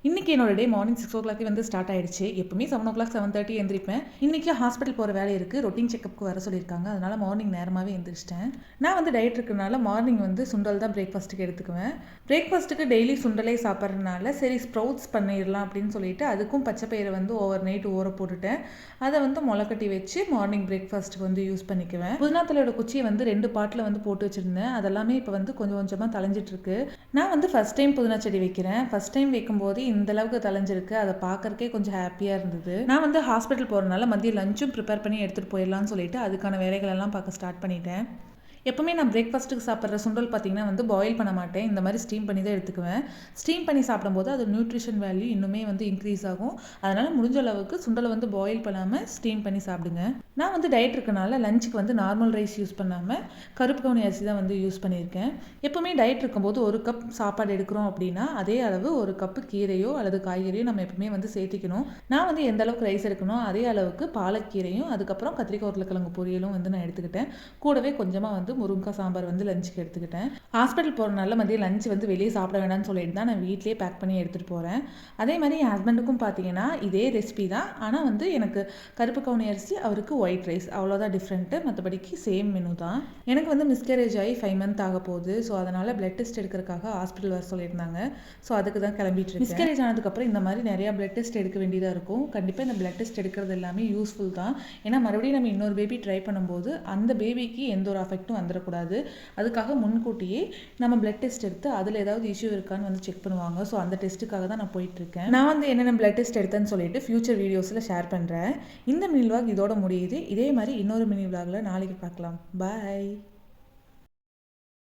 இன்றைக்கி என்னோட day morning 6 o'clock வந்து ஸ்டார்ட் ஆயிடுச்சு. எப்பவுமே 7 o'clock 7:30 எந்திரிப்பேன். இன்றைக்கி ஹாஸ்பிட்டல் போகிற வேலை இருக்குது. ரொட்டீன் செக்கப்புக்கு வர சொல்லியிருக்காங்க. அதனால் மார்னிங் நேரமாகவே எந்திரிச்சிட்டேன். நான் வந்து டயட் இருக்கிறனால மார்னிங் வந்து சுண்டல் தான் பிரேக்ஃபாஸ்ட்டுக்கு எடுத்துக்குவேன். பிரேக்ஃபாஸ்ட்டுக்கு டெய்லி சுண்டலே சாப்பிட்றதுனால சரி ஸ்ப்ரவுட்ஸ் பண்ணிடலாம் அப்படின்னு சொல்லிட்டு அதுக்கும் பச்சை பயிரை வந்து ஓவர் நைட் ஊற போட்டுட்டேன். அதை வந்து முளைக்கட்டி வச்சு மார்னிங் பிரேக்ஃபாஸ்ட்டுக்கு வந்து யூஸ் பண்ணிக்குவேன். புதினாத்தலையோட குச்சியை வந்து 2 பாட்டில் வந்து போட்டு வச்சுருந்தேன். அதெல்லாமே இப்போ வந்து கொஞ்சம் கொஞ்சமாக தலைஞ்சிட்ருக்கு. நான் வந்து ஃபஸ்ட் டைம் புதினா செடி வைக்கிறேன். ஃபஸ்ட் டைம் வைக்கும்போது இந்த அளவுக்கு தலைஞ்சிருக்கு. அதை பார்க்கறக்கே கொஞ்சம் ஹாப்பியாக இருந்தது. நான் வந்து ஹாஸ்பிட்டல் போகிறனால மதியம் லஞ்சும் ப்ரிப்பேர் பண்ணி எடுத்துகிட்டு போயிடலாம்னு சொல்லிட்டு அதுக்கான வேலைகளெல்லாம் பார்க்க ஸ்டார்ட் பண்ணிட்டேன். எப்பவுமே நான் பிரேக்ஃபாஸ்ட்டுக்கு சாப்பிட்ற சுண்டல் பார்த்திங்கன்னா வந்து பாயில் பண்ண மாட்டேன். இந்த மாதிரி ஸ்டீம் பண்ணி தான் எடுத்துக்குவேன். ஸ்டீம் பண்ணி சாப்பிடும்போது அது நியூட்ரிஷன் வேல்யூ இன்னுமே வந்து இன்க்ரீஸ் ஆகும். அதனால் முடிஞ்ச அளவுக்கு சுண்டலை வந்து பாயில் பண்ணாமல் ஸ்டீம் பண்ணி சாப்பிடுங்க. நான் வந்து டயட் இருக்கனால லஞ்சுக்கு வந்து நார்மல் ரைஸ் யூஸ் பண்ணாமல் கருப்பு கவுனி அரிசி தான் வந்து யூஸ் பண்ணியிருக்கேன். எப்பவுமே டயட் இருக்கும்போது 1 கப் சாப்பாடு எடுக்கிறோம் அப்படின்னா அதே அளவு 1 கப்பு கீரையோ அல்லது காய்கறியோ நம்ம எப்பவுமே வந்து சேர்த்திக்கணும். நான் வந்து எந்த அளவுக்கு ரைஸ் எடுக்கணும் அதே அளவுக்கு பாலக்கீரையும் அதுக்கப்புறம் கத்திரிக்காய் உருளைக்கிழங்கு பொரியலும் வந்து நான் எடுத்துக்கிட்டேன். கூடவே கொஞ்சமாக வந்து முருங்கக்காய் சாம்பார் வந்து லஞ்சுக்கு எடுத்துக்கிட்டேன். ஹாஸ்பிட்டல் போகிறனால மதியம் லஞ்ச் வந்து வெளியே சாப்பிட வேண்டாம்னு சொல்லிட்டு தான் நான் வீட்டிலே பேக் பண்ணி எடுத்துகிட்டு போகிறேன். அதே மாதிரி என் ஹஸ்பண்டுக்கும் பார்த்தீங்கன்னா இதே ரெசிபி தான். ஆனால் வந்து எனக்கு கருப்பு கவுனி அரிசி, அவருக்கு ஒயிட் ரைஸ், அவ்வளோதான் டிஃப்ரெண்ட்டு. மற்றபடிக்கு சேம் மெனு தான். எனக்கு வந்து மிஸ்கேரேஜ் ஆகி 5 month ஆக போகுது. ஸோ அதனால் பிளட் டெஸ்ட் எடுக்கிறதுக்காக ஹாஸ்பிட்டல் வர சொல்லியிருந்தாங்க. ஸோ அதுக்கு தான் கிளம்பிட்டு இருக்கேன். மிஸ்கேரேஜ் ஆனதுக்கப்புறம் இந்த மாதிரி நிறையா பிளட் டெஸ்ட் எடுக்க வேண்டியதாக இருக்கும். கண்டிப்பாக இந்த பிளட் டெஸ்ட் எடுக்கிறது எல்லாமே யூஸ்ஃபுல் தான். ஏன்னா மறுபடியும் நம்ம இன்னொரு பேபி ட்ரை பண்ணும்போது அந்த பேபிக்கு எந்த ஒரு அஃபெக்ட்டும் வந்துடக்கூடாது. அதுக்காக முன்கூட்டியே நம்ம பிளட் டெஸ்ட் எடுத்து அதில் ஏதாவது இஷ்யூ இருக்கான்னு வந்து செக் பண்ணுவாங்க. ஸோ அந்த டெஸ்ட்டுக்காக தான் நான் போயிட்டுருக்கேன். நான் வந்து என்னென்ன பிளட் டெஸ்ட் எடுத்தேன்னு சொல்லிட்டு ஃபியூச்சர் வீடியோஸில் ஷேர் பண்ணுறேன். இந்த மினி விலாக் இதோட முடியுது. இதே மாதிரி இன்னொரு மினி விலாகில் நாளைக்கு பார்க்கலாம். பாய்.